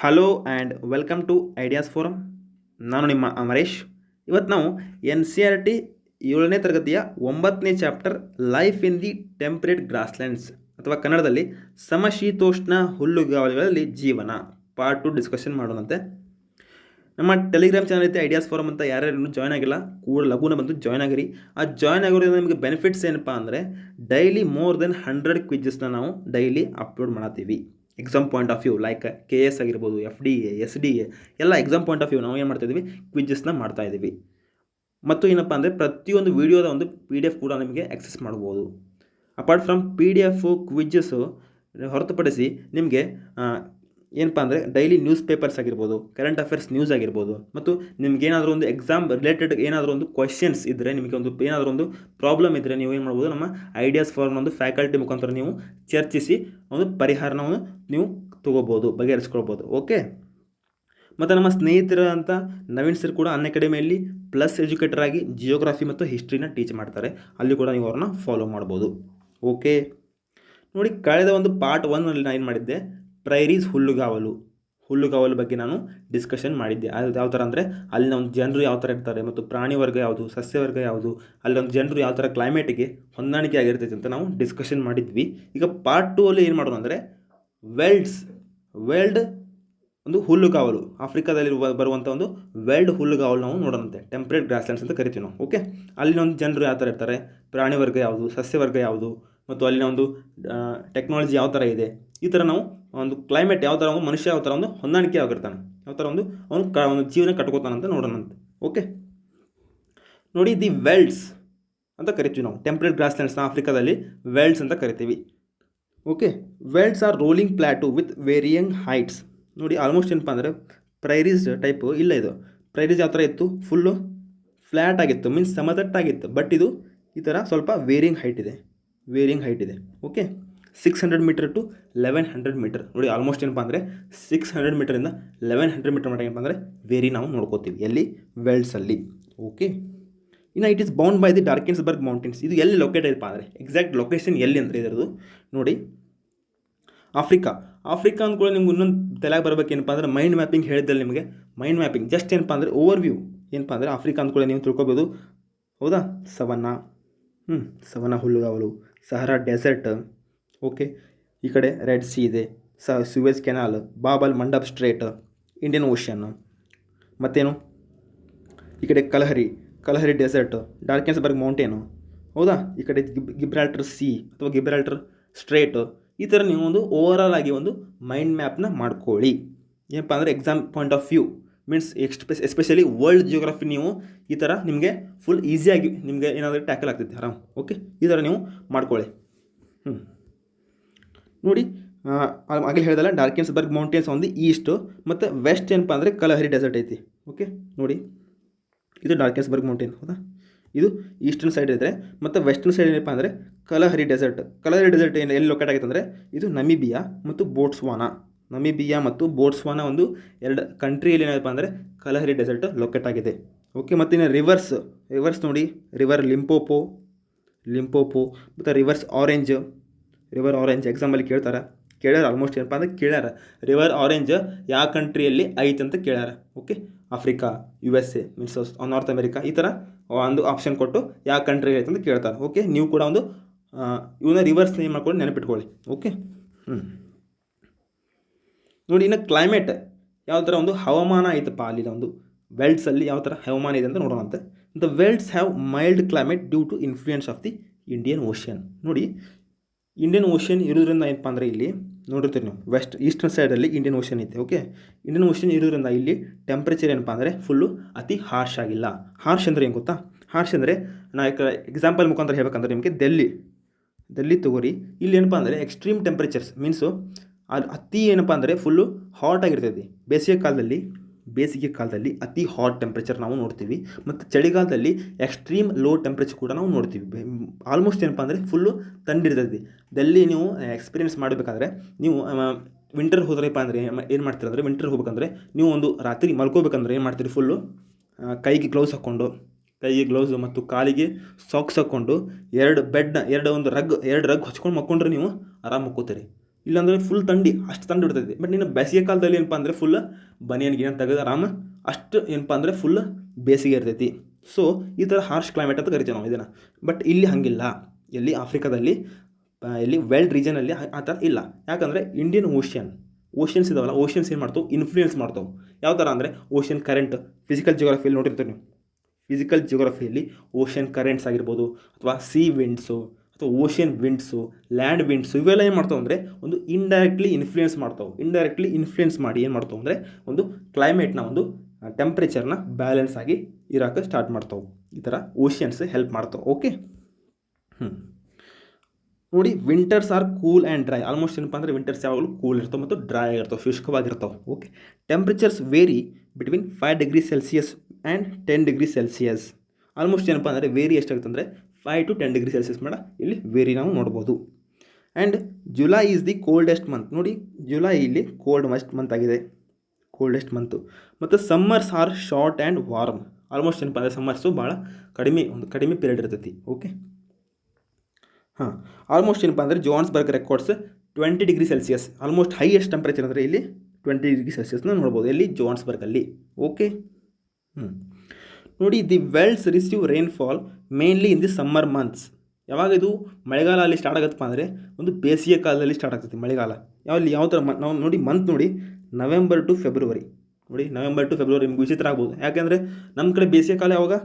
Hello and welcome to ideas forum. ನಾನು ನಿಮ್ಮ ಅಮರೇಶ್. ಇವತ್ತು ನಾವು ಎನ್ ಸಿ ಆರ್ ಟಿ 7ನೇ ತರಗತಿಯ 9ನೇ chapter life in the temperate grasslands ಅಥವಾ ಕನ್ನಡದಲ್ಲಿ ಸಮಶೀತೋಷ್ಣ ಹುಲ್ಲುಗಾವಲುಗಳಲ್ಲಿ ಜೀವನ ಪಾರ್ಟ್ 2 ಡಿಸ್ಕಷನ್ ಮಾಡೋಣಂತೆ. ನಮ್ಮ ಟೆಲಿಗ್ರಾಮ್ ಚಾನಲ್ ಐತೆ ಐಡಿಯಾಸ್ ಫೋರಮ್ ಅಂತ. ಯಾರ್ಯಾರು ಜಾಯ್ನ್ ಆಗಿಲ್ಲ ಕೂಡ ಲಘುನ ಬಂದು ಜಾಯ್ನ್ ಆಗಿರಿ. ಆ ಜಾಯ್ನ್ ಆಗೋದ್ರಿಂದ ನಿಮಗೆ ಬೆನಿಫಿಟ್ಸ್ ಏನಪ್ಪ ಅಂದರೆ ಡೈಲಿ ಮೋರ್ ದೆನ್ 100 ಕ್ವಿಜಸ್ನ ನಾವು ಡೈಲಿ ಅಪ್ಲೋಡ್ ಮಾಡ್ತೀವಿ. Exam point of view like K S ಆಗಿರ್ಬೋದು, F D A, S D A ಎಲ್ಲ ಎಕ್ಸಾಮ್ ಪಾಯಿಂಟ್ ಆಫ್ ವ್ಯೂ ನಾವು ಏನು ಮಾಡ್ತಾಯಿದ್ದೀವಿ, ಕ್ವಿಜಸ್ನ ಮಾಡ್ತಾಯಿದ್ದೀವಿ. ಮತ್ತು ಏನಪ್ಪ ಅಂದರೆ ಪ್ರತಿಯೊಂದು ವೀಡಿಯೋದ ಒಂದು PDF ಕೂಡ ನಿಮಗೆ ಆಕ್ಸೆಸ್ ಮಾಡ್ಬೋದು. ಅಪಾರ್ಟ್ ಫ್ರಮ್ PDF ಕ್ವಿಜಸ್ಸು ಹೊರತುಪಡಿಸಿ ನಿಮಗೆ ಏನಪ್ಪ ಅಂದರೆ ಡೈಲಿ ನ್ಯೂಸ್ ಪೇಪರ್ಸ್ ಆಗಿರ್ಬೋದು, ಕರೆಂಟ್ ಅಫೇರ್ಸ್ ನ್ಯೂಸ್ ಆಗಿರ್ಬೋದು, ಮತ್ತು ನಿಮ್ಗೇನಾದರೂ ಒಂದು ಎಕ್ಸಾಮ್ ರಿಲೇಟೆಡ್ ಏನಾದರೂ ಒಂದು ಕ್ವಶನ್ಸ್ ಇದ್ದರೆ, ನಿಮಗೆ ಒಂದು ಏನಾದರೂ ಒಂದು ಪ್ರಾಬ್ಲಮ್ ಇದ್ದರೆ ನೀವು ಏನು ಮಾಡ್ಬೋದು, ನಮ್ಮ ಐಡಿಯಾಸ್ ಫಾರ್ಮ್ ಒಂದು ಫ್ಯಾಕಲ್ಟಿ ಮುಖಾಂತರ ನೀವು ಚರ್ಚಿಸಿ ಒಂದು ಪರಿಹಾರವನ್ನು ನೀವು ತೊಗೋಬೋದು, ಬಗೆಹರಿಸ್ಕೊಳ್ಬೋದು. ಓಕೆ. ಮತ್ತು ನಮ್ಮ ಸ್ನೇಹಿತರ ಅಂತ ನವೀನ್ ಸರ್ ಕೂಡ ಅನ್ಅಕಾಡೆಮಿಯಲ್ಲಿ ಪ್ಲಸ್ ಎಜುಕೇಟರ್ ಆಗಿ ಜಿಯೋಗ್ರಫಿ ಮತ್ತು ಹಿಸ್ಟ್ರಿನ ಟೀಚ್ ಮಾಡ್ತಾರೆ. ಅಲ್ಲಿ ಕೂಡ ನೀವು ಅವ್ರನ್ನ ಫಾಲೋ ಮಾಡ್ಬೋದು. ಓಕೆ ನೋಡಿ, ಕಳೆದ ಒಂದು ಪಾರ್ಟ್ 1ನಲ್ಲಿ ನಾನು ಏನು ಮಾಡಿದ್ದೆ, ಪ್ರೈರೀಸ್ ಹುಲ್ಲುಗಾವಲು ಬಗ್ಗೆ ನಾನು ಡಿಸ್ಕಷನ್ ಮಾಡಿದ್ದೆ. ಅದು ಯಾವ ಥರ ಅಂದರೆ ಅಲ್ಲಿನ ಒಂದು ಜನರು ಯಾವ ಥರ ಇರ್ತಾರೆ, ಮತ್ತು ಪ್ರಾಣಿ ವರ್ಗ ಯಾವುದು, ಸಸ್ಯವರ್ಗ ಯಾವುದು, ಅಲ್ಲೊಂದು ಜನರು ಯಾವ ಥರ ಕ್ಲೈಮೇಟಿಗೆ ಹೊಂದಾಣಿಕೆ ಆಗಿರ್ತೈತೆ ಅಂತ ನಾವು ಡಿಸ್ಕಷನ್ ಮಾಡಿದ್ವಿ. ಈಗ ಪಾರ್ಟ್ 2ಅಲ್ಲಿ ಏನು ಮಾಡೋಣ ಅಂದರೆ ವೇಲ್ಡ್ ಒಂದು ಹುಲ್ಲುಗಾವಲು, ಆಫ್ರಿಕಾದಲ್ಲಿ ಬರುವಂಥ ಒಂದು ವೇಲ್ಡ್ ಹುಲ್ಲುಗಾವಲು ನಾವು ನೋಡೋಣಂತೆ. ಟೆಂಪರೇಟ್ ಗ್ರಾಸ್ಲ್ಯಾಂಡ್ಸ್ ಅಂತ ಕರಿತೀವಿ ನಾವು. ಓಕೆ. ಅಲ್ಲಿನ ಒಂದು ಜನರು ಯಾವ ಥರ ಇರ್ತಾರೆ, ಪ್ರಾಣಿ ವರ್ಗ ಯಾವುದು, ಸಸ್ಯವರ್ಗ ಯಾವುದು, ಮತ್ತು ಅಲ್ಲಿನ ಒಂದು ಟೆಕ್ನಾಲಜಿ ಯಾವ ಥರ ಇದೆ, ಈ ಥರ ನಾವು ಒಂದು ಕ್ಲೈಮೇಟ್ ಯಾವ ಥರ ಒಂದು ಮನುಷ್ಯ ಯಾವ ಥರ ಒಂದು ಹೊಂದಾಣಿಕೆ ಆಗಿರ್ತಾನೆ, ಯಾವ ಥರ ಒಂದು ಒಂದು ಜೀವನ ಕಟ್ಕೋತಾನಂತ ನೋಡೋಣಂತೆ. ಓಕೆ ನೋಡಿ, ದಿ ವೆಲ್ಡ್ಸ್ ಅಂತ ಕರಿತೀವಿ ನಾವು. ಟೆಂಪರೇಟ್ ಗ್ರಾಸ್ಲ್ಯಾಂಡ್ಸ್ನ ಆಫ್ರಿಕಾದಲ್ಲಿ ವೆಲ್ಡ್ಸ್ ಅಂತ ಕರಿತೀವಿ. Okay. Velds are rolling plateau with varying heights. ನೋಡಿ, ಆಲ್ಮೋಸ್ಟ್ ಏನಪ್ಪ ಅಂದರೆ ಪ್ರೈರೀಸ್ ಟೈಪು ಇಲ್ಲ. ಇದು ಪ್ರೈರೀಸ್ ಯಾವ ಥರ ಇತ್ತು, ಫುಲ್ಲು ಫ್ಲ್ಯಾಟ್ ಆಗಿತ್ತು, ಮೀನ್ಸ್ ಸಮತಟ್ಟಾಗಿತ್ತು. ಬಟ್ ಇದು ಈ ಥರ ಸ್ವಲ್ಪ ವೇರಿಯಿಂಗ್ ಹೈಟ್ ಇದೆ. ಓಕೆ. 600 metre to 1100 metre. ನೋಡಿ, ಆಲ್ಮೋಸ್ಟ್ ಏನಪ್ಪ ಅಂದರೆ 600 ಮೀಟರಿಂದ 1100 ಮೀಟರ್ ಮಟ್ಟ ಏನಪ್ಪ ಅಂದರೆ ವೇರಿ ನಾವು ನೋಡ್ಕೋತೀವಿ ಎಲ್ಲಿ, ವೆಲ್ಡ್ಸಲ್ಲಿ. ಓಕೆ. ಇನ್ನು it is bound by the Drakensberg mountains. ಇದು ಎಲ್ಲಿ ಲೊಕೇಟ್ ಇದೆಯಪ್ಪ ಅಂದರೆ ಎಕ್ಸಾಕ್ಟ್ ಲೊಕೇಶನ್ ಎಲ್ಲಿ ಅಂದರೆ ಇದರದು ನೋಡಿ, ಆಫ್ರಿಕಾ ಅಂದ್ಕೊಳ್ಳಿ. ನಿಮ್ಗೆ ಇನ್ನೊಂದು ತಲೆಗೆ ಬರಬೇಕೇನಪ್ಪ ಅಂದರೆ ಮೈಂಡ್ ಮ್ಯಾಪಿಂಗ್ ಹೇಳಿದ್ದಲ್ಲಿ ನಿಮಗೆ. ಮೈಂಡ್ ಮ್ಯಾಪಿಂಗ್ ಜಸ್ಟ್ ಏನಪ್ಪ ಅಂದರೆ ಓವರ್ ವ್ಯೂ ಏನಪ್ಪ ಅಂದರೆ ಆಫ್ರಿಕಾ ಅಂದ್ಕೊಳ್ಳಿ ನೀವು ತಿಳ್ಕೊಬೋದು. ಹೌದಾ. ಸವನ್ನಾ ಹುಲ್ಲುಗಾವಲು, ಸಹರಾ ಡೆಸರ್ಟ್. ಓಕೆ. ಈ ಕಡೆ ರೆಡ್ ಸಿ ಇದೆ, Suez canal, Bab el Mandeb strait, Indian ocean, ಮತ್ತೇನು ಈ ಕಡೆ ಕಲಹರಿ ಡೆಸರ್ಟ್, ಡಾರ್ಕೆನ್ಸ್ಬರ್ಗ್ ಮೌಂಟೇನು. ಹೌದಾ. ಈ ಕಡೆ ಗಿಬ್ರಾಲ್ಟರ್ ಸಿ ಅಥವಾ ಗಿಬ್ರಾಲ್ಟರ್ ಸ್ಟ್ರೇಟ್. ಈ ಥರ ನೀವು ಒಂದು ಓವರಾಲ್ ಆಗಿ ಒಂದು ಮೈಂಡ್ ಮ್ಯಾಪ್ನ ಮಾಡ್ಕೊಳ್ಳಿ. ಏನಪ್ಪ ಅಂದರೆ exam point of view means especially world geography ನೀವು ಈ ಥರ ನಿಮಗೆ ಫುಲ್ ಈಸಿಯಾಗಿ ನಿಮಗೆ ಏನಾದರೂ ಟ್ಯಾಕಲ್ ಆಗ್ತೈತೆ ಆರಾಮ್. ಓಕೆ. ಈ ಥರ ನೀವು ಮಾಡ್ಕೊಳ್ಳಿ. ನೋಡಿ, ಆಗಲೇ ಹೇಳಿದಲ್ಲ ಡಾರ್ಕೆನ್ಸ್ಬರ್ಗ್ ಮೌಂಟೇನ್ಸ್ ಒಂದು ಈಸ್ಟು, ಮತ್ತು ವೆಸ್ಟ್ ಏನಪ್ಪ ಅಂದರೆ ಕಲಹರಿ ಡೆಸರ್ಟ್ ಐತಿ. ಓಕೆ. ನೋಡಿ, ಇದು ಡಾರ್ಕೆನ್ಸ್ಬರ್ಗ್ ಮೌಂಟೇನ್. ಹೌದಾ. ಇದು ಈಸ್ಟರ್ನ್ ಸೈಡ್ ಇದ್ದರೆ, ಮತ್ತು ವೆಸ್ಟರ್ನ್ ಸೈಡ್ ಏನಪ್ಪ ಅಂದರೆ ಕಲಹರಿ ಡೆಸರ್ಟ್ ಎಲ್ಲಿ ಲೊಕೇಟ್ ಆಗಿದೆ ಅಂದರೆ ಇದು ನಮಿಬಿಯಾ ಮತ್ತು ಬೋಟ್ಸ್ವಾನಾ ಒಂದು ಎರಡು ಕಂಟ್ರಿಯಲ್ಲಿ ಏನಪ್ಪ ಅಂದರೆ ಕಲಹರಿ ಡೆಸರ್ಟ್ ಲೊಕೇಟ್ ಆಗಿದೆ. ಓಕೆ. ಮತ್ತು ಇನ್ನು ರಿವರ್ಸ್ ನೋಡಿ, ರಿವರ್ ಲಿಂಪೋಪೋ ಮತ್ತು ರಿವರ್ ಆರೆಂಜ್ ಎಕ್ಸಾಂಪಲ್ ಕೇಳ್ಯಾರ ಆಲ್ಮೋಸ್ಟ್ ಏನಪ್ಪ ಅಂದರೆ ರಿವರ್ ಆರೆಂಜ್ ಯಾವ ಕಂಟ್ರಿಯಲ್ಲಿ ಐತೆ ಅಂತ ಕೇಳ್ಯಾರ. Okay. Africa, USA means north America, ಈ ಥರ ಒಂದು ಆಪ್ಷನ್ ಕೊಟ್ಟು ಯಾವ ಕಂಟ್ರಿ ಐತೆ ಅಂತ ಕೇಳ್ತಾರೆ. ಓಕೆ. ನೀವು ಕೂಡ ಒಂದು ಇವನ್ನ ರಿವರ್ಸ್ ನೇಮ್ ಮಾಡ್ಕೊಂಡು ನೆನಪಿಟ್ಕೊಳ್ಳಿ. ಓಕೆ. ನೋಡಿ, ಇನ್ನು ಕ್ಲೈಮೇಟ್ ಯಾವ ಥರ ಒಂದು ಹವಾಮಾನ ಐತಪ್ಪ ಅಲ್ಲಿನ ಒಂದು ವೆಲ್ಡ್ಸಲ್ಲಿ ಯಾವ ಥರ ಹವಾಮಾನ ಇದೆ ಅಂತ ನೋಡೋಣಂತೆ. The velds have mild climate due to influence of the Indian ocean. ನೋಡಿ, ಇಂಡಿಯನ್ ಓಷನ್ ಇರೋದ್ರಿಂದ ಏನಪ್ಪ ಅಂದರೆ ಇಲ್ಲಿ ನೋಡಿರ್ತೀರಿ ನೀವು ಈಸ್ಟರ್ನ್ ಸೈಡಲ್ಲಿ ಇಂಡಿಯನ್ ಓಷನ್ ಐತೆ. ಓಕೆ. ಇಂಡಿಯನ್ ಓಷನ್ ಇರೋದ್ರಿಂದ ಇಲ್ಲಿ ಟೆಂಪ್ರೇಚರ್ ಏನಪ್ಪ ಅಂದರೆ ಫುಲ್ಲು ಅತಿ ಹಾರ್ಶ್ ಆಗಿಲ್ಲ. ಹಾರ್ಶ್ ಅಂದರೆ ಏನು ಗೊತ್ತಾ? ಹಾರ್ಶ್ ಅಂದರೆ ನಾ ಎಕ್ಸಾಂಪಲ್ ಮುಖಾಂತರ ಹೇಳ್ಬೇಕಂದ್ರೆ ನಿಮಗೆ ಡೆಲ್ಲಿ ತಗೋರಿ. ಇಲ್ಲಿ ಏನಪ್ಪ ಅಂದರೆ ಎಕ್ಸ್ಟ್ರೀಮ್ ಟೆಂಪ್ರೇಚರ್ಸ್ ಮೀನ್ಸು ಅದು ಅತಿ ಏನಪ್ಪ ಅಂದರೆ ಫುಲ್ಲು ಹಾಟ್ ಆಗಿರ್ತೈತಿ. ಬೇಸಿಗೆ ಕಾಲದಲ್ಲಿ ಅತಿ ಹಾಟ್ ಟೆಂಪ್ರೇಚರ್ ನಾವು ನೋಡ್ತೀವಿ, ಮತ್ತು ಚಳಿಗಾಲದಲ್ಲಿ ಎಕ್ಸ್ಟ್ರೀಮ್ ಲೋ ಟೆಂಪ್ರೇಚರ್ ಕೂಡ ನಾವು ನೋಡ್ತೀವಿ. ಆಲ್ಮೋಸ್ಟ್ ಏನಪ್ಪ ಅಂದರೆ ಫುಲ್ಲು ತಂಡಿರ್ತೈತಿ. ಡೆಲ್ಲಿ ನೀವು ಎಕ್ಸ್ಪೀರಿಯೆನ್ಸ್ ಮಾಡಬೇಕಾದ್ರೆ ನೀವು ವಿಂಟರ್ ಹೋದ್ರಪ್ಪ ಅಂದರೆ ಏನು ಮಾಡ್ತೀರ ಅಂದರೆ, ವಿಂಟರ್ ಹೋಗ್ಬೇಕಂದ್ರೆ ನೀವು ಒಂದು ರಾತ್ರಿ ಮಲ್ಕೋಬೇಕಂದ್ರೆ ಏನು ಮಾಡ್ತೀರಿ, ಫುಲ್ಲು ಕೈಗೆ ಗ್ಲೌಸ್ ಮತ್ತು ಕಾಲಿಗೆ ಸಾಕ್ಸ್ ಹಾಕ್ಕೊಂಡು ಎರಡು ರಗ್ ಹಚ್ಕೊಂಡು ಮಕ್ಕೊಂಡ್ರೆ ನೀವು ಆರಾಮ್ ಮಕ್ಕೋತೀರಿ. ಇಲ್ಲಾಂದರೆ ಫುಲ್ ಥಂಡಿ, ಅಷ್ಟು ಥಂಡಿ ಇರ್ತೈತಿ. ಬಟ್ ನೀನು ಬೇಸಿಗೆ ಕಾಲದಲ್ಲಿ ಏನಪ್ಪ ಅಂದರೆ ಫುಲ್ ಬನಿಯನ್ ಗಿನಿಯನ್ ತೆಗೆದು ಆರಾಮ ಅಷ್ಟು ಏನಪ್ಪ ಅಂದರೆ ಫುಲ್ ಬೇಸಿಗೆ ಇರ್ತೈತಿ. ಸೊ ಈ ಥರ ಹಾರ್ಶ್ ಕ್ಲೈಮೇಟ್ ಅಂತ ಕರಿತೀವಿ ನಾವು ಇದನ್ನು. ಬಟ್ ಇಲ್ಲಿ ಹಾಗಿಲ್ಲ, ಎಲ್ಲಿ ಆಫ್ರಿಕಾದಲ್ಲಿ ಎಲ್ಲಿ ವೆಲ್ಡ್ ರೀಜನಲ್ಲಿ ಆ ಥರ ಇಲ್ಲ. ಯಾಕಂದರೆ ಇಂಡಿಯನ್ ಓಷನ್ಸ್ ಇದಾವಲ್ಲ, ಓಷನ್ಸ್ ಏನು ಮಾಡ್ತಾವೆ, ಇನ್ಫ್ಲೂಯೆನ್ಸ್ ಮಾಡ್ತಾವೆ. ಯಾವ ಥರ ಅಂದರೆ ಓಷನ್ ಕರೆಂಟ್, ಫಿಸಿಕಲ್ ಜಿಯೋಗ್ರಫಿಯಲ್ಲಿ ನೋಡಿರ್ತೀವಿ ನೀವು. ಫಿಸಿಕಲ್ ಜಿಯೋಗ್ರಫಿಯಲ್ಲಿ ಓಷನ್ ಕರೆಂಟ್ಸ್ ಆಗಿರ್ಬೋದು, ಅಥವಾ ಸಿ ವಿಂಡ್ಸು, ಅಥವಾ ಓಷನ್ ವಿಂಡ್ಸು, ಲ್ಯಾಂಡ್ ವಿಂಡ್ಸು, ಇವೆಲ್ಲ ಏನು ಮಾಡ್ತಾವೆ ಅಂದರೆ ಒಂದು ಇಂಡೈರೆಕ್ಟ್ಲಿ ಇನ್ಫ್ಲೂಯೆನ್ಸ್ ಮಾಡಿ ಏನು ಮಾಡ್ತಾವೆ ಅಂದರೆ ಒಂದು ಕ್ಲೈಮೇಟ್ನ ಒಂದು ಟೆಂಪ್ರೇಚರ್ನ ಬ್ಯಾಲೆನ್ಸ್ ಆಗಿ ಇರೋಕ್ಕೆ ಸ್ಟಾರ್ಟ್ ಮಾಡ್ತಾವೆ. ಈ ಥರ ಓಷನ್ಸ್ ಹೆಲ್ಪ್ ಮಾಡ್ತಾವೆ. ಓಕೆ, ನೋಡಿ, winters are cool and dry. Almost ಏನಪ್ಪ ಅಂದರೆ ವಿಂಟರ್ಸ್ ಯಾವಾಗಲೂ ಕೂಲ್ ಇರ್ತವೆ ಮತ್ತು ಡ್ರೈ ಆಗಿರ್ತವೆ, ಶುಷ್ಕವಾಗಿರ್ತವೆ. Okay, temperatures vary between 5 degree Celsius and 10 degree Celsius. Almost ಏನಪ್ಪ ಅಂದರೆ ವೇರಿ ಎಷ್ಟಾಗುತ್ತೆ ಅಂದರೆ 5 to 10 ಡಿಗ್ರಿ ಸೆಲ್ಸಿಯಸ್ ಮೇಡ ಇಲ್ಲಿ ವೇರಿ ನಾವು ನೋಡ್ಬೋದು. And July is the coldest month. ನೋಡಿ, ಜುಲೈ ಇಲ್ಲಿ ಕೋಲ್ಡೆಸ್ಟ್ ಮಂತ್ ಆಗಿದೆ, ಕೋಲ್ಡೆಸ್ಟ್ ಮಂತು. ಮತ್ತು summers are short and warm. Almost ಏನಪ್ಪ ಅಂದರೆ ಸಮ್ಮರ್ಸು ಭಾಳ ಕಡಿಮೆ ಪೀರಿಯಡ್ ಇರ್ತೈತಿ. ಓಕೆ, ಆಲ್ಮೋಸ್ಟ್ ಏನಪ್ಪ ಅಂದರೆ Johannesburg records 20 degree Celsius. Almost highest temperature ಅಂದರೆ ಇಲ್ಲಿ 20 ಡಿಗ್ರಿ ಸೆಲ್ಸಿಯಸ್ನ ನೋಡ್ಬೋದು ಎಲ್ಲಿ, ಜೋಹಾನ್ಸ್ಬರ್ಗಲ್ಲಿ. ಓಕೆ, ನೋಡಿ, the welds receive rainfall mainly in the summer months. ಯಾವಾಗ ಇದು ಮಳೆಗಾಲ ಅಲ್ಲಿ ಸ್ಟಾರ್ಟ್ ಆಗುತ್ತಪ್ಪ ಅಂದರೆ ಒಂದು ಬೇಸಿಗೆ ಕಾಲದಲ್ಲಿ ಸ್ಟಾರ್ಟ್ ಆಗ್ತೈತಿ ಮಳೆಗಾಲ. ಯಾವ ಥರ ನಾವು ನೋಡಿ, ಮಂತ್ ನೋಡಿ, ನವೆಂಬರ್ ಟು ಫೆಬ್ರವರಿ. ನೋಡಿ, ನವೆಂಬರ್ ಟು ಫೆಬ್ರವರಿ ನಿಮ್ಗೆ ವಿಚಿತ್ರ ಆಗ್ಬೋದು. ಯಾಕೆಂದರೆ ನಮ್ಮ ಕಡೆ ಬೇಸಿಗೆ ಕಾಲ ಯಾವಾಗ,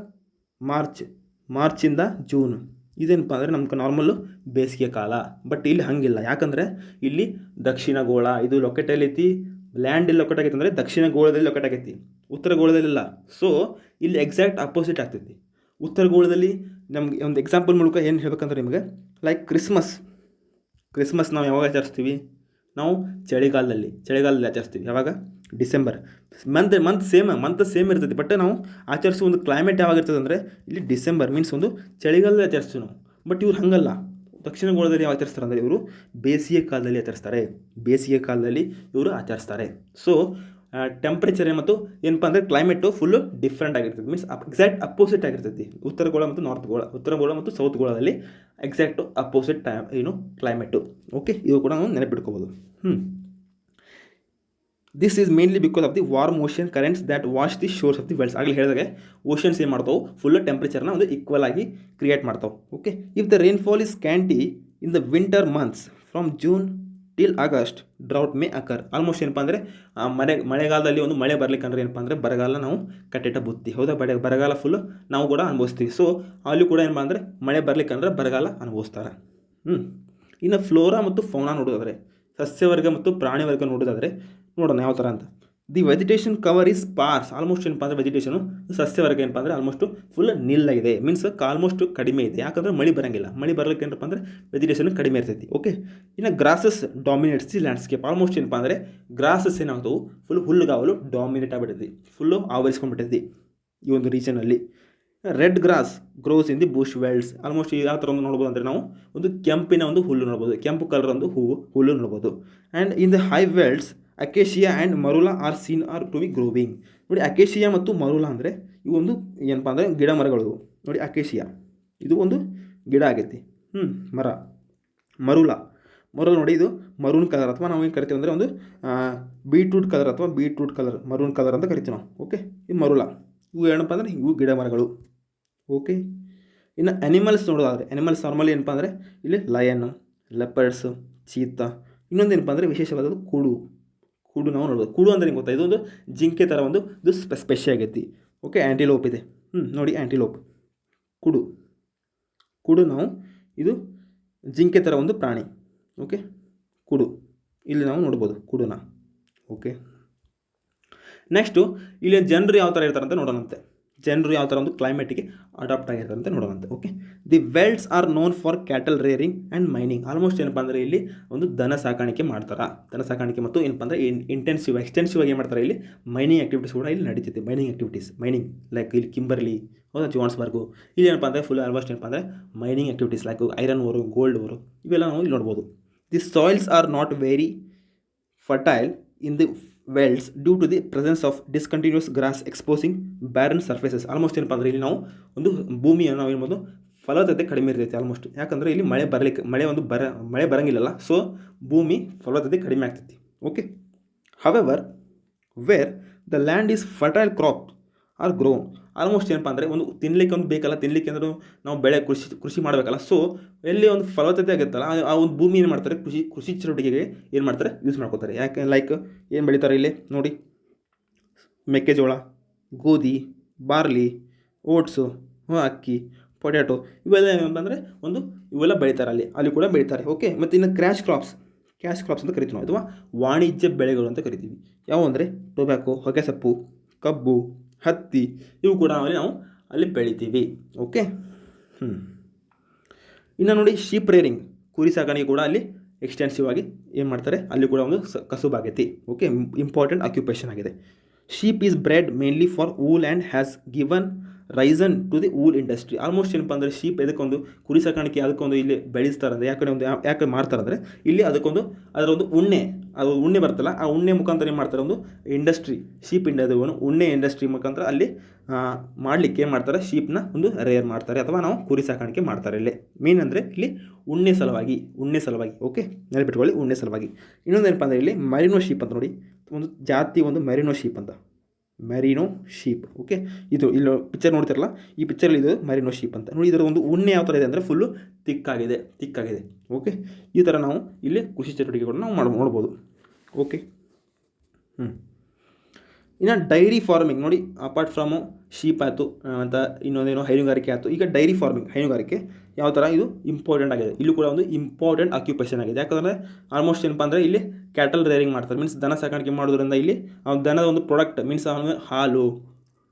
ಮಾರ್ಚಿಂದ ಜೂನ್. ಇದೇನಪ್ಪ ಅಂದರೆ ನಮ್ಗೆ ನಾರ್ಮಲ್ಲು ಬೇಸಿಗೆ ಕಾಲ. ಬಟ್ ಇಲ್ಲಿ ಹಾಗಿಲ್ಲ, ಯಾಕಂದರೆ ಇಲ್ಲಿ ದಕ್ಷಿಣ ಗೋಳ ಇದು ಲೊಕೇಟ್ ಐತಿ, ಲ್ಯಾಂಡ್ ಇಲ್ಲಿ ಲೊಕೇಟ್ ಆಗೈತೆ ಅಂದರೆ ದಕ್ಷಿಣ ಗೋಳದಲ್ಲಿ ಲೊಕೇಟ್ ಆಗೈತಿ, ಉತ್ತರ ಗೋಳದಲ್ಲಿಲ್ಲ. ಸೊ ಇಲ್ಲಿ ಎಕ್ಸಾಕ್ಟ್ ಅಪೋಸಿಟ್ ಆಗ್ತೈತಿ. ಉತ್ತರ ಗೋಳದಲ್ಲಿ ನಮ್ಗೆ ಒಂದು ಎಕ್ಸಾಂಪಲ್ ಮೂಲಕ ಏನು ಹೇಳ್ಬೇಕಂದ್ರೆ ನಿಮಗೆ, ಲೈಕ್ ಕ್ರಿಸ್ಮಸ್ ನಾವು ಯಾವಾಗ ಆಚರಿಸ್ತೀವಿ, ನಾವು ಚಳಿಗಾಲದಲ್ಲಿ ಆಚರಿಸ್ತೀವಿ. ಯಾವಾಗ, ಡಿಸೆಂಬರ್. ಮಂತ್ ಸೇಮ್ ಇರ್ತೈತಿ. ಬಟ್ ನಾವು ಆಚರಿಸುವ ಒಂದು ಕ್ಲೈಮೇಟ್ ಯಾವಾಗ ಇರ್ತದೆ ಅಂದರೆ ಇಲ್ಲಿ ಡಿಸೆಂಬರ್, ಮೀನ್ಸ್ ಒಂದು ಚಳಿಗಾಲದಲ್ಲಿ ಆಚರಿಸ್ತೀವಿ ನಾವು. ಬಟ್ ಇವ್ರು ಹಾಗಲ್ಲ, ದಕ್ಷಿಣ ಗೋಳದಲ್ಲಿ ಯಾವ ಆಚರಿಸ್ತಾರೆ ಅಂದರೆ ಇವರು ಬೇಸಿಗೆ ಕಾಲದಲ್ಲಿ ಆಚರಿಸ್ತಾರೆ. ಸೊ ಟೆಂಪ್ರೇಚರ್ ಮತ್ತು ಏನಪ್ಪ ಅಂದರೆ ಕ್ಲೈಮೇಟು ಫುಲ್ಲು ಡಿಫ್ರೆಂಟ್ ಆಗಿರ್ತದೆ, ಮೀನ್ಸ್ ಎಕ್ಸಾಕ್ಟ್ ಅಪೋಸಿಟ್ ಆಗಿರ್ತೈತಿ. ಉತ್ತರ ಗೋಳ ಮತ್ತು ಸೌತ್ ಗೋಳದಲ್ಲಿ ಎಕ್ಸಾಕ್ಟು ಅಪೋಸಿಟ್ ಕ್ಲೈಮೇಟು. ಓಕೆ, ಇದು ಕೂಡ ನಾವು ನೆನಪಿಟ್ಕೋಬೋದು. This is mainly because of the warm ocean currents that wash the shores of the velds. ಆಗಲೇ ಹೇಳಿದಾಗೆ ಓಷನ್ಸ್ ಏನು ಮಾಡ್ತಾವೆ, ಫುಲ್ ಟೆಂಪ್ರೇಚರ್ನ ಒಂದು ಈಕ್ವಲ್ ಆಗಿ ಕ್ರಿಯೇಟ್ ಮಾಡ್ತಾವೆ. Okay, if the rainfall is scanty in the winter months from June till August, drought may occur. Almost ಏನಪ್ಪ ಅಂದರೆ ಮಳೆಗಾಲದಲ್ಲಿ ಒಂದು ಮಳೆ ಬರ್ಲಿಕ್ಕೆ ಅಂದರೆ ಏನಪ್ಪ ಅಂದರೆ ಬರಗಾಲ ನಾವು ಕಟ್ಟಿಟ್ಟ ಬುತ್ತಿ. ಹೌದಾ, ಬರಗಾಲ ಫುಲ್ಲು ನಾವು ಕೂಡ ಅನುಭವಿಸ್ತೀವಿ. ಸೊ ಅಲ್ಲಿ ಕೂಡ ಏನಪ್ಪ ಅಂದರೆ ಮಳೆ ಬರ್ಲಿಕ್ಕಂದ್ರೆ ಬರಗಾಲ ಅನುಭವಿಸ್ತಾರೆ. ಇನ್ನು ಫ್ಲೋರಾ ಮತ್ತು ಫೌನಾ ನೋಡೋದಾದರೆ, ಸಸ್ಯವರ್ಗ ಮತ್ತು ಪ್ರಾಣಿ ವರ್ಗ ನೋಡೋದಾದರೆ ನೋಡೋಣ ಯಾವ ಥರ ಅಂತ. The vegetation cover is sparse. Almost ಏನಪ್ಪ ಅಂದರೆ ವೆಜಿಟೇಷನು ಸಸ್ಯವರ್ಗ ಏನಪ್ಪ ಅಂದರೆ ಆಲ್ಮೋಸ್ಟು ಫುಲ್ ನಿಲ್ಲಾಗಿದೆ, ಮೀನ್ಸ್ ಆಲ್ಮೋಸ್ಟ್ ಕಡಿಮೆ ಇದೆ. ಯಾಕಂದರೆ ಮಳೆ ಬರೋಂಗಿಲ್ಲ. ಮಳೆ ಬರಲಿಕ್ಕೆ ಏನಪ್ಪ ಅಂದರೆ ವೆಜಿಟೇಷನ್ ಕಡಿಮೆ ಇರ್ತೈತಿ. ಓಕೆ, ಇನ್ನು grasses dominates the landscape. Almost ಏನಪ್ಪ ಅಂದರೆ ಗ್ರಾಸಸ್ ಏನಾಗ್ತವೆ, ಫುಲ್ ಹುಲ್ಲುಗಾವಲು ಡಾಮಿನೇಟ್ ಆಗಿಬಿಟ್ಟೈತಿ, ಫುಲ್ಲು ಆವರಿಸ್ಕೊಂಡ್ಬಿಟ್ಟೈತಿ ಈ ಒಂದು ರೀಜನಲ್ಲಿ. Red grass grows in the bush velds. Almost ಯಾವ ಥರ ಒಂದು ನೋಡ್ಬೋದು ಅಂದರೆ ನಾವು ಒಂದು ಕೆಂಪಿನ ಒಂದು ಹುಲ್ಲು ನೋಡ್ಬೋದು, ಕೆಂಪು ಕಲರ್ ಒಂದು ಹುಲ್ಲು ನೋಡ್ಬೋದು. And in the high velds acacia and marula are seen are to be growing. ನೋಡಿ, ಅಕೇಶಿಯಾ ಮತ್ತು ಮರುಲಾ ಅಂದರೆ ಇವು ಒಂದು ಏನಪ್ಪ ಅಂದರೆ ಗಿಡ ಮರಗಳು. ನೋಡಿ, ಅಕೇಶಿಯಾ ಇದು ಒಂದು ಗಿಡ ಆಗೈತಿ, ಮರುಲಾ ನೋಡಿ, ಇದು ಮರೂನ್ ಕಲರ್ ಅಥವಾ ನಾವು ಏನು ಕರಿತೀವಿ ಅಂದರೆ ಒಂದು ಬೀಟ್ರೂಟ್ ಕಲರ್ ಮರೂನ್ ಕಲರ್ ಅಂತ ಕರಿತೀವಿ ನಾವು. ಓಕೆ, ಇದು ಮರುಲಾ. ಇವು ಏನಪ್ಪ ಅಂದರೆ ಇವು ಗಿಡ ಮರಗಳು. ಓಕೆ, ಇನ್ನು ಅನಿಮಲ್ಸ್ ನೋಡೋದಾದರೆ, ಅನಿಮಲ್ಸ್ ನಾರ್ಮಲಿ ಏನಪ್ಪ ಅಂದರೆ ಇಲ್ಲಿ ಲಯನ್, ಲೆಪರ್ಡ್ಸ್, ಚೀತಾ. ಇನ್ನೊಂದು ಏನಪ್ಪ ಅಂದರೆ ವಿಶೇಷವಾದದ್ದು ಕುಡು ನಾವು ನೋಡ್ಬೋದು. ಕುಡು ಅಂದರೆ ಏನು ಗೊತ್ತಾ, ಇದೊಂದು ಜಿಂಕೆ ಥರ ಒಂದು ಇದು ಸ್ಪೆಷಲ್ ಆಗೈತಿ. ಓಕೆ, ಆ್ಯಂಟಿಲೋಪ್ ಇದೆ. ನೋಡಿ, ಆ್ಯಂಟಿಲೋಪ್, ಕುಡು ನಾವು ಇದು ಜಿಂಕೆ ಥರ ಒಂದು ಪ್ರಾಣಿ. ಓಕೆ, ಕುಡು ಇಲ್ಲಿ ನಾವು ನೋಡ್ಬೋದು ಕುಡುನ. ಓಕೆ, ನೆಕ್ಸ್ಟು ಇಲ್ಲಿ ಜನರು ಯಾವ ಥರ ಇರ್ತಾರೆ ಅಂತ ನೋಡೋಣಂತೆ. ಜನರು ಯಾವ ಥರ ಒಂದು ಕ್ಲೈಮೇಟಿಗೆ ಅಡಾಪ್ಟ್ ಆಗಿರ್ತಾರೆ ಅಂತ ನೋಡೋಣಂತೆ. Okay, the velds are known for cattle rearing and mining. Almost ಏನಪ್ಪ ಅಂದರೆ ಇಲ್ಲಿ ಒಂದು ದನ ಸಾಕಾಣಿಕೆ ಮಾಡ್ತಾರೆ. ಮತ್ತು ಏನಪ್ಪ ಅಂದರೆ ಎಕ್ಸ್ಟೆನ್ಸಿವ್ ಆಗಿ ಏನು ಮಾಡ್ತಾರೆ, ಇಲ್ಲಿ ಮೈನಿಂಗ್ ಆ್ಯಕ್ಟಿವಿಟೀಸ್ ಕೂಡ ಇಲ್ಲಿ ನಡೀತೈತೆ. ಮೈನಿಂಗ್ ಲೈಕ್ ಇಲ್ಲಿ ಕಿಂಬರ್ಲಿ, ಹೌದಾ, ಜೋಹಾನ್ಸ್ಬರ್ಗು, ಇಲ್ಲಿ ಏನಪ್ಪ ಅಂದರೆ ಫುಲ್ ಆಲ್ಮೋಸ್ಟ್ ಏನಪ್ಪ ಅಂದರೆ mining activities like iron ore, gold ore, ಇವೆಲ್ಲ ನಾವು ಇಲ್ಲಿ ನೋಡ್ಬೋದು. The soils are not very fertile in the welds due to the presence of discontinuous grass exposing barren surfaces. Almost ಏನಪ್ಪ ಅಂದರೆ ಇಲ್ಲಿ ನಾವು ಒಂದು ಭೂಮಿಯನ್ನು ನಾವು ಏನ್ಬೋದು ಫಲವತ್ತತೆ ಕಡಿಮೆ ಇರ್ತೈತಿ ಆಲ್ಮೋಸ್ಟ್. ಯಾಕಂದರೆ ಇಲ್ಲಿ ಮಳೆ ಬರಂಗಿಲ್ಲಲ್ಲ, ಸೊ ಭೂಮಿ ಫಲವತ್ತತೆ ಕಡಿಮೆ ಆಗ್ತೈತಿ. Okay, however where the land is fertile crop are grown, almost ಏನಪ್ಪ ಅಂದರೆ ಒಂದು ತಿನ್ನಲಿಕ್ಕೆ ಒಂದು ಬೇಕಲ್ಲ, ತಿನ್ನಲಿಕ್ಕೆ ಅಂದ್ರೆ ನಾವು ಕೃಷಿ ಮಾಡಬೇಕಲ್ಲ. ಸೊ ಎಲ್ಲಿ ಒಂದು ಫಲವತ್ತತೆ ಆಗುತ್ತಲ್ಲ ಆ ಒಂದು ಭೂಮಿ ಏನು ಮಾಡ್ತಾರೆ, ಕೃಷಿ ಚಟುವಟಿಕೆಗೆ ಏನು ಮಾಡ್ತಾರೆ, ಯೂಸ್ ಮಾಡ್ಕೋತಾರೆ. ಯಾಕೆ ಲೈಕ್ ಏನು ಬೆಳೀತಾರೆ ಇಲ್ಲಿ ನೋಡಿ, ಮೆಕ್ಕೆಜೋಳ, ಗೋಧಿ, ಬಾರ್ಲಿ, ಓಟ್ಸು, ಅಕ್ಕಿ, ಪೊಟ್ಯಾಟೊ, ಇವೆಲ್ಲ ಏನಂತಂದರೆ ಇವೆಲ್ಲ ಬೆಳೀತಾರೆ, ಅಲ್ಲಿ ಕೂಡ ಬೆಳೀತಾರೆ. ಓಕೆ, ಮತ್ತು ಇನ್ನು ಕ್ಯಾಶ್ ಕ್ರಾಪ್ಸ್ ಅಂತ ಕರಿತೀವಿ ನಾವು, ಅಥವಾ ವಾಣಿಜ್ಯ ಬೆಳೆಗಳು ಅಂತ ಕರಿತೀವಿ. ಯಾವ ಅಂದರೆ ಟೊಬ್ಯಾಕೊ, ಹೊಗೆಸೊಪ್ಪು, ಕಬ್ಬು, ಹತ್ತಿ, ಇವು ಕೂಡ ನಾವು ಅಲ್ಲಿ ಬೆಳಿತೀವಿ. ಓಕೆ, ಇನ್ನು ನೋಡಿ ಶೀಪ್ ರೇರಿಂಗ್, ಕುರಿ ಸಾಕಾಣಿಕೆ ಕೂಡ ಅಲ್ಲಿ ಎಕ್ಸ್ಟೆನ್ಸಿವ್ ಆಗಿ ಏನು ಮಾಡ್ತಾರೆ, ಅಲ್ಲಿ ಕೂಡ ಒಂದು ಕಸುಬಾಗೈತಿ. ಓಕೆ, ಇಂಪಾರ್ಟೆಂಟ್ ಆಕ್ಯುಪೇಷನ್ ಆಗಿದೆ. Sheep is bred mainly for wool and has given risen to the wool industry. Almost ಏನಪ್ಪ ಅಂದರೆ ಶೀಪ್ ಇದಕ್ಕೊಂದು ಕುರಿ ಸಾಕಾಣಿಕೆ ಅದಕ್ಕೊಂದು ಇಲ್ಲಿ ಬೆಳೆಸ್ತಾರಂದ್ರೆ ಯಾಕೆ ಮಾಡ್ತಾರಂದರೆ ಇಲ್ಲಿ ಅದರ ಒಂದು ಉಣ್ಣೆ ಬರ್ತಲ್ಲ, ಆ ಉಣ್ಣೆ ಮುಖಾಂತರ ಏನು ಮಾಡ್ತಾರೆ, ಒಂದು ಇಂಡಸ್ಟ್ರಿ, ಶೀಪ್ ಉಣ್ಣೆ ಇಂಡಸ್ಟ್ರಿ ಮುಖಾಂತರ ಅಲ್ಲಿ ಮಾಡಲಿಕ್ಕೆ ಏನು ಮಾಡ್ತಾರೆ, ಶೀಪ್ನ ಒಂದು ರೇರ್ ಮಾಡ್ತಾರೆ, ಅಥವಾ ನಾವು ಕುರಿ ಸಾಕಾಣಿಕೆ ಮಾಡ್ತಾರೆ. ಇಲ್ಲಿ ಮೇನ್ ಅಂದರೆ ಇಲ್ಲಿ ಉಣ್ಣೆ ಸಲುವಾಗಿ. ಓಕೆ, ನೆನಪಿಟ್ಕೊಳ್ಳಿ, ಉಣ್ಣೆ ಸಲುವಾಗಿ. ಇನ್ನೊಂದು ಏನಪ್ಪ ಅಂದರೆ ಇಲ್ಲಿ ಮೆರಿನೋ ಶೀಪ್ ಅಂತ ನೋಡಿ, ಒಂದು ಜಾತಿ ಮೆರಿನೋ ಶೀಪ್. ಓಕೆ, ಇದು ಇಲ್ಲಿ ಪಿಕ್ಚರ್ ನೋಡ್ತಿರಲ್ಲ, ಈ ಪಿಕ್ಚರಲ್ಲಿ ಇದು ಮೆರಿನೋ ಶೀಪ್ ಅಂತ ನೋಡಿ. ಇದರ ಒಂದು ಉಣ್ಣೆ ಯಾವ ಥರ ಇದೆ ಅಂದರೆ ಫುಲ್ಲು ತಿಕ್ಕಾಗಿದೆ. ಓಕೆ, ಈ ಥರ ನಾವು ಇಲ್ಲಿ ಕೃಷಿ ಚಟುವಟಿಕೆಗಳನ್ನು ನಾವು ನೋಡ್ಬೋದು. ಓಕೆ, ಇನ್ನು ಡೈರಿ ಫಾರ್ಮಿಂಗ್ ನೋಡಿ, ಅಪಾರ್ಟ್ ಫ್ರಮ್ ಶೀಪ್ ಆಯಿತು ಅಂತ ಇನ್ನೊಂದೇನೋ ಹೈನುಗಾರಿಕೆ ಆಯಿತು. ಈಗ ಡೈರಿ ಫಾರ್ಮಿಂಗ್, ಹೈನುಗಾರಿಕೆ ಯಾವ ಥರ ಇದು ಇಂಪಾರ್ಟೆಂಟ್ ಆಗಿದೆ, ಇಲ್ಲೂ ಕೂಡ ಒಂದು ಇಂಪಾರ್ಟೆಂಟ್ ಆಕ್ಯುಪೇಷನ್ ಆಗಿದೆ. ಯಾಕಂದರೆ ಆಲ್ಮೋಸ್ಟ್ ಏನಪ್ಪ ಅಂದರೆ ಇಲ್ಲಿ ಕ್ಯಾಟಲ್ ರೇರಿಂಗ್ ಮಾಡ್ತಾರೆ, ಮೀನ್ಸ್ ದನ ಸಾಕಾಣಿಕೆ ಮಾಡೋದ್ರಿಂದ ಇಲ್ಲಿ ದನದ ಒಂದು ಪ್ರಾಡಕ್ಟ್, ಮೀನ್ಸ್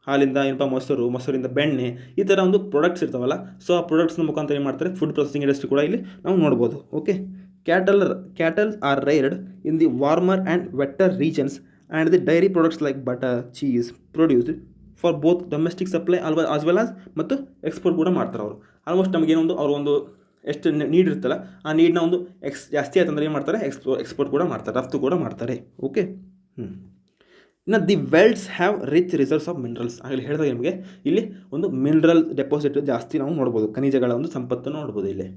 ಹಾಲಿಂದ ಏನಪ್ಪ ಮೊಸರಿಂದ ಬೆಣ್ಣೆ, ಈ ಥರ ಒಂದು ಪ್ರಾಡಕ್ಟ್ಸ್ ಇರ್ತಾವಲ್ಲ, ಸೊ ಆ ಪ್ರಾಡಕ್ಟ್ಸ್ನ ಮುಖಾಂತರ ಏನು ಮಾಡ್ತಾರೆ, ಫುಡ್ ಪ್ರೊಸೆಸಿಂಗ್ ಇಂಡಸ್ಟ್ರಿ ಕೂಡ ಇಲ್ಲಿ ನಾವು ನೋಡ್ಬೋದು. Okay, cattle are reared in the warmer and wetter regions and the dairy products like butter, cheese produced for both domestic supply as well as ಮತ್ತು ಎಕ್ಸ್ಪೋರ್ಟ್ ಕೂಡ ಮಾಡ್ತಾರೆ ಅವರು. ಆಲ್ಮೋಸ್ಟ್ ನಮಗೇನೊಂದು ಒಂದು ಎಷ್ಟು ನೀಡ್ ಇರುತ್ತಲ್ಲ, ಆ ನೀಡನ್ನ ಒಂದು ಜಾಸ್ತಿ ಆಯ್ತಂದ್ರೆ ಏನು ಮಾಡ್ತಾರೆ, ಎಕ್ಸ್ಪೋರ್ಟ್ ಕೂಡ ಮಾಡ್ತಾರೆ, ರಫ್ತು ಕೂಡ ಮಾಡ್ತಾರೆ. ಓಕೆ, ಇನ್ನು the welds have rich reserves of minerals. ಆಗಲಿ ಹೇಳಿದಾಗ ನಿಮಗೆ ಇಲ್ಲಿ ಒಂದು ಮಿನರಲ್ ಡೆಪಾಸಿಟ್ ಜಾಸ್ತಿ ನಾವು ನೋಡ್ಬೋದು, ಖನಿಜಗಳ ಒಂದು ಸಂಪತ್ತನ್ನು ನೋಡ್ಬೋದು ಇಲ್ಲಿ.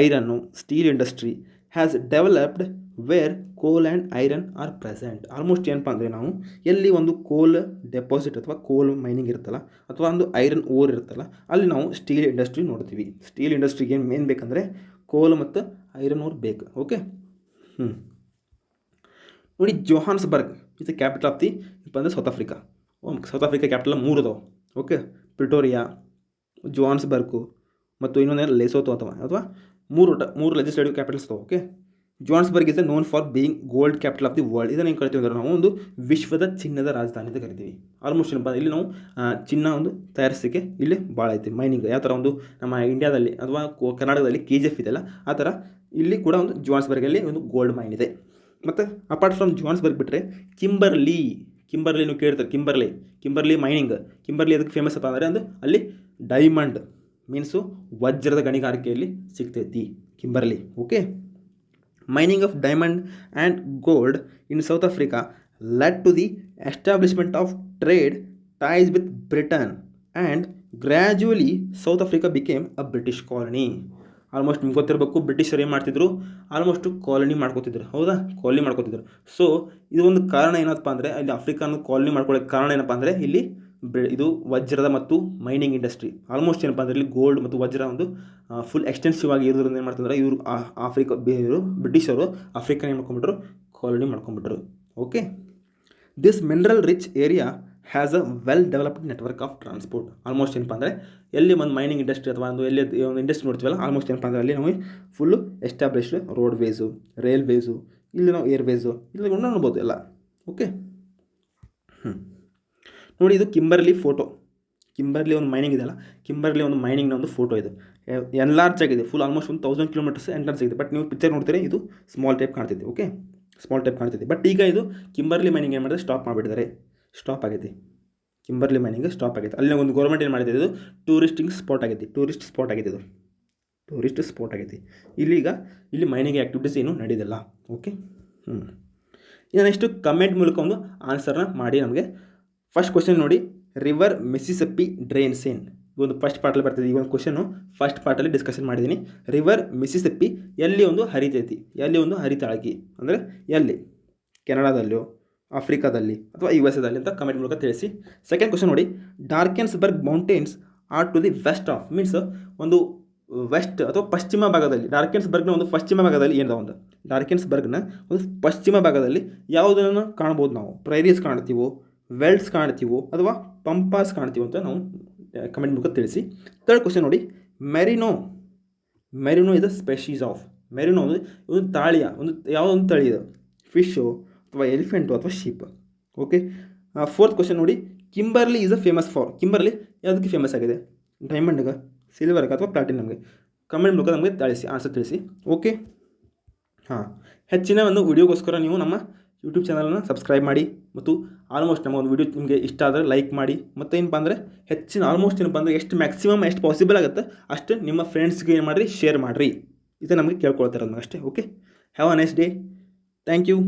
Iron, steel industry has developed where coal and iron are present. Almost ಏನಪ್ಪ ಅಂದರೆ ನಾವು ಎಲ್ಲಿ ಒಂದು ಕೋಲ್ ಡೆಪಾಸಿಟ್ ಅಥವಾ ಕೋಲ್ ಮೈನಿಂಗ್ ಇರುತ್ತಲ್ಲ, ಅಥವಾ ಒಂದು ಐರನ್ ಓರ್ ಇರುತ್ತಲ್ಲ, ಅಲ್ಲಿ ನಾವು ಸ್ಟೀಲ್ ಇಂಡಸ್ಟ್ರಿ ನೋಡ್ತೀವಿ. ಸ್ಟೀಲ್ ಇಂಡಸ್ಟ್ರಿಗೆ ಏನು ಬೇಕಂದರೆ ಕೋಲ್ ಮತ್ತು ಐರನ್ ಓರ್ ಬೇಕು. ಓಕೆ, ನೋಡಿ Johannesburg is the capital of the ಏನಪ್ಪ ಅಂದರೆ ಸೌತ್ ಆಫ್ರಿಕಾ ಕ್ಯಾಪಿಟಲ್ 3 ಅದಾವೆ. ಓಕೆ, ಪ್ರಿಟೋರಿಯಾ, ಜೋಹಾನ್ಸ್ಬರ್ಗು ಮತ್ತು ಇನ್ನೊಂದು ಲೆಸೋತೋ ಅಥವಾ ಮೂರು ಲೆಜಿಸ್ಲೇಟಿವ್ ಕ್ಯಾಪಿಟಲ್ಸ್ ಅದಾವೆ. Okay, Johannesburg is known for being gold capital of the world. ಇದನ್ನು ಏನು ಕರಿತೀವಿ ಅಂದರೆ ನಾವು ಒಂದು ವಿಶ್ವದ ಚಿನ್ನದ ರಾಜಧಾನಿ ಅಂತ ಕರಿತೀವಿ. ಆಲ್ಮೋಸ್ಟ್ ಏನಪ್ಪ ಇಲ್ಲಿ ನಾವು ಚಿನ್ನ ಒಂದು ತಯಾರಿಸೋಕ್ಕೆ ಇಲ್ಲಿ ಭಾಳ ಐತಿ ಮೈನಿಂಗ್. ಯಾವ ಥರ ಒಂದು ನಮ್ಮ ಇಂಡಿಯಾದಲ್ಲಿ ಅಥವಾ ಕರ್ನಾಟಕದಲ್ಲಿ KGF ಇದೆಯಲ್ಲ, ಆ ಥರ ಇಲ್ಲಿ ಕೂಡ ಒಂದು ಜೋಹಾನ್ಸ್ಬರ್ಗಲ್ಲಿ ಒಂದು ಗೋಲ್ಡ್ ಮೈನ್ ಇದೆ. ಮತ್ತು ಅಪಾರ್ಟ್ ಫ್ರಮ್ ಜೋಹಾನ್ಸ್ಬರ್ಗ್ ಬಿಟ್ಟರೆ ಕಿಂಬರ್ಲಿ ನೀವು ಕೇಳ್ತಾರೆ, ಕಿಂಬರ್ಲಿ ಮೈನಿಂಗ್. ಕಿಂಬರ್ಲಿ ಅದಕ್ಕೆ ಫೇಮಸ್ ಅಪ್ಪ ಅಂದರೆ ಅಲ್ಲಿ ಡೈಮಂಡ್ ಮೀನ್ಸು ವಜ್ರದ ಗಣಿಗಾರಿಕೆಯಲ್ಲಿ ಸಿಗ್ತೈತಿ Kimberley. Okay, mining of diamond and gold in South Africa led to the establishment of trade ties with Britain, and gradually South Africa became a British colony. Almost ನಿಮ್ಗೆ ಗೊತ್ತಿರಬೇಕು, ಬ್ರಿಟಿಷರು ಏನು ಮಾಡ್ತಿದ್ರು, ಆಲ್ಮೋಸ್ಟ್ ಕಾಲನಿ ಮಾಡ್ಕೋತಿದ್ರು. ಹೌದಾ, colony ಮಾಡ್ಕೋತಿದ್ರು. So ಇದು ಒಂದು ಕಾರಣ ಏನಪ್ಪ ಅಂದರೆ ಇಲ್ಲಿ ಆಫ್ರಿಕಾನ ಕಾಲನಿ ಮಾಡ್ಕೊಳ್ಳೋಕ್ಕೆ ಕಾರಣ ಏನಪ್ಪ ಅಂದರೆ ಇಲ್ಲಿ ಇದು ವಜ್ರದ ಮತ್ತು ಮೈನಿಂಗ್ ಇಂಡಸ್ಟ್ರಿ. ಆಲ್ಮೋಸ್ಟ್ ಏನಪ್ಪ ಅಂದರೆ ಇಲ್ಲಿ ಗೋಲ್ಡ್ ಮತ್ತು ವಜ್ರ ಒಂದು ಫುಲ್ ಎಕ್ಸ್ಟೆನ್ಸಿವ್ ಆಗಿ ಇರೋದ್ರಿಂದ ಏನು ಮಾಡ್ತಿದ್ದಾರೆ ಇವರು ಬ್ರಿಟಿಷರು ಆಫ್ರಿಕಾನ ಏನು ಮಾಡ್ಕೊಂಡ್ಬಿಟ್ರು, ಕಾಲನಿ ಮಾಡ್ಕೊಂಡ್ಬಿಟ್ರು. Okay, this mineral rich area has a well developed network of transport. Almost ಏನಪ್ಪ ಅಂದರೆ ಎಲ್ಲಿ ಒಂದು ಮೈನಿಂಗ್ ಇಂಡಸ್ಟ್ರಿ ಅಥವಾ ಒಂದು ಇಂಡಸ್ಟ್ರಿ ನೋಡ್ತೀವಲ್ಲ, ಆಲ್ಮೋಸ್ಟ್ ಏನಪ್ಪ ಅಂದರೆ ಅಲ್ಲಿ ನಾವು ಫುಲ್ಲು ಎಸ್ಟಾಬ್ಲಿಷ್ಡ್ ರೋಡ್ವೇಸು, ರೈಲ್ವೇಸು, ಇಲ್ಲಿ ನಾವು ಏರ್ವೇಸು ಇಲ್ಲಿ ನೋಡ್ಬೋದು ಎಲ್ಲ. ಓಕೆ, ನೋಡಿ ಇದು ಕಿಂಬರ್ಲಿ ಒಂದು ಮೈನಿಂಗ್ ಇದೆಯಲ್ಲ, ಕಿಂಬರ್ಲಿ ಒಂದು ಮೈನಿಂಗ್ನ ಒಂದು ಫೋಟೋ ಇದು. ಎನ್ಲಾರ್ಜ್ ಆಗಿದೆ, ಫುಲ್ ಆಲ್ಮೋಸ್ಟ್ 1000 ಕಿಲೋಮೀಟರ್ಸ್ ಎನ್ಲಾರ್ಜ್ ಆಗಿದೆ. ಬಟ್ ನೀವು ಪಿಕ್ಚರ್ ನೋಡ್ತೀರಿ, ಇದು ಸ್ಮಾಲ್ ಟೈಪ್ ಕಾಣ್ತಿದೆ. ಓಕೆ, ಸ್ಮಾಲ್ ಟೈಪ್ ಕಾಣ್ತಿದೆ. ಬಟ್ ಈಗ ಇದು ಕಿಂಬರ್ಲಿ ಮೈನಿಂಗ್ ಏನು ಮಾಡಿದ್ರೆ ಸ್ಟಾಪ್ ಮಾಡಿಬಿಟ್ಟಿದ್ದಾರೆ, ಸ್ಟಾಪ್ ಆಗೈತಿ. ಕಿಂಬರ್ಲಿ ಮೈನಿಂಗ್ ಸ್ಟಾಪ್ ಆಗೈತೆ. ಅಲ್ಲಿ ಒಂದು ಗೌರ್ಮೆಂಟ್ ಏನು ಮಾಡಿದೆ, ಇದು ಟೂರಿಸ್ಟ್ ಸ್ಪಾಟ್ ಆಗೈತಿ. ಇಲ್ಲಿ ಮೈನಿಂಗ್ ಆ್ಯಕ್ಟಿವಿಟೀಸ್ ಏನು ನಡೆಯೋದಿಲ್ಲ. ಓಕೆ, ಇನ್ನು ನೆಕ್ಸ್ಟು ಕಮೆಂಟ್ ಮೂಲಕ ಒಂದು ಆನ್ಸರ್ನ ಮಾಡಿ ನಮಗೆ. ಫಸ್ಟ್ ಕ್ವಶನ್ ನೋಡಿ, ರಿವರ್ ಮಿಸಿಸಿಪ್ಪಿ ಡ್ರೈನ್ಸ್ ಇನ್ ಒಂದು ಫಸ್ಟ್ ಪಾರ್ಟಲ್ಲಿ ಬರ್ತದೆ. ಈ ಒಂದು ಕ್ವಶನು ಫಸ್ಟ್ ಪಾರ್ಟಲ್ಲಿ ಡಿಸ್ಕಷನ್ ಮಾಡಿದ್ದೀನಿ. ರಿವರ್ ಮಿಸಿಸಿಪ್ಪಿ ಎಲ್ಲಿ ಒಂದು ಹರಿತೈತಿ, ಎಲ್ಲಿ ಒಂದು ಹರಿತಾಳಗಿ ಅಂದರೆ ಎಲ್ಲಿ, ಕೆನಡಾದಲ್ಲೋ, ಆಫ್ರಿಕಾದಲ್ಲಿ ಅಥವಾ USA ಅಂತ ಕಮೆಂಟ್ ಮೂಲಕ ತಿಳಿಸಿ. ಸೆಕೆಂಡ್ ಕ್ವಶನ್ ನೋಡಿ, Drakensberg mountains are to the west of, means ಒಂದು ವೆಸ್ಟ್ ಅಥವಾ ಪಶ್ಚಿಮ ಭಾಗದಲ್ಲಿ, ಡಾರ್ಕೆನ್ಸ್ಬರ್ಗ್ನ ಒಂದು ಪಶ್ಚಿಮ ಭಾಗದಲ್ಲಿ ಏನದ ಒಂದು ಡಾರ್ಕೆನ್ಸ್ಬರ್ಗ್ನ ಒಂದು ಪಶ್ಚಿಮ ಭಾಗದಲ್ಲಿ ಯಾವುದನ್ನು ಕಾಣ್ಬೋದು ನಾವು, ಪ್ರೈರೀಸ್ ಕಾಣ್ತೀವೋ, ವೆಲ್ಡ್ಸ್ ಕಾಣ್ತೀವೋ ಅಥವಾ ಪಂಪಾಸ್ ಕಾಣ್ತೀವೋ ಅಂತ ನಾವು ಕಮೆಂಟ್ ಮೂಲಕ ತಿಳಿಸಿ. ಥರ್ಡ್ ಕ್ವಶನ್ ನೋಡಿ, merino is a species of, merino ಅಂದರೆ ಒಂದು ತಾಳಿಯ ಒಂದು ಯಾವುದೊಂದು ತಳಿ ಇದೆ, ಫಿಶು ಅಥವಾ ಎಲಿಫೆಂಟು ಅಥವಾ ಶೀಪ್. ಓಕೆ. ಫೋರ್ತ್ ಕ್ವಶನ್ ನೋಡಿ, Kimberley is a famous for, Kimberley ಯಾವುದಕ್ಕೆ ಫೇಮಸ್ ಆಗಿದೆ, ಡೈಮಂಡ್ಗೆ, ಸಿಲ್ವರ್ಗೆ ಅಥವಾ ಪ್ಲಾಟಿನಮ್ಗೆ. ಕಮೆಂಟ್ ಮೂಲಕ ನಮಗೆ ತಿಳಿಸಿ, ಆನ್ಸರ್ ತಿಳಿಸಿ. ಓಕೆ. ಹಾಂ, ಹೆಚ್ಚಿನ ಒಂದು ವಿಡಿಯೋಗೋಸ್ಕರ ನೀವು ನಮ್ಮ ಯೂಟ್ಯೂಬ್ ಚಾನಲನ್ನು ಸಬ್ಸ್ಕ್ರೈಬ್ ಮಾಡಿ, ಮತ್ತು ಆಲ್ಮೋಸ್ಟ್ ನಮ್ಮ ಒಂದು ವಿಡಿಯೋ ನಿಮಗೆ ಇಷ್ಟ ಆದರೆ ಲೈಕ್ ಮಾಡಿ, ಮತ್ತು ಏನಪ್ಪ ಅಂದರೆ ಹೆಚ್ಚಿನ ಆಲ್ಮೋಸ್ಟ್ ಏನಪ್ಪ ಅಂದರೆ ಎಷ್ಟು ಮ್ಯಾಕ್ಸಿಮಮ್ ಎಷ್ಟು ಪಾಸಿಬಲ್ ಆಗುತ್ತೆ ಅಷ್ಟು ನಿಮ್ಮ ಫ್ರೆಂಡ್ಸ್ಗೆ ಏನು ಮಾಡಿರಿ, ಶೇರ್ ಮಾಡಿರಿ. ಇದು ನಮಗೆ ಕೇಳ್ಕೊಳ್ತಾರೆ ಅದನ್ನ ಅಷ್ಟೇ. Okay. Have a nice day. Thank you.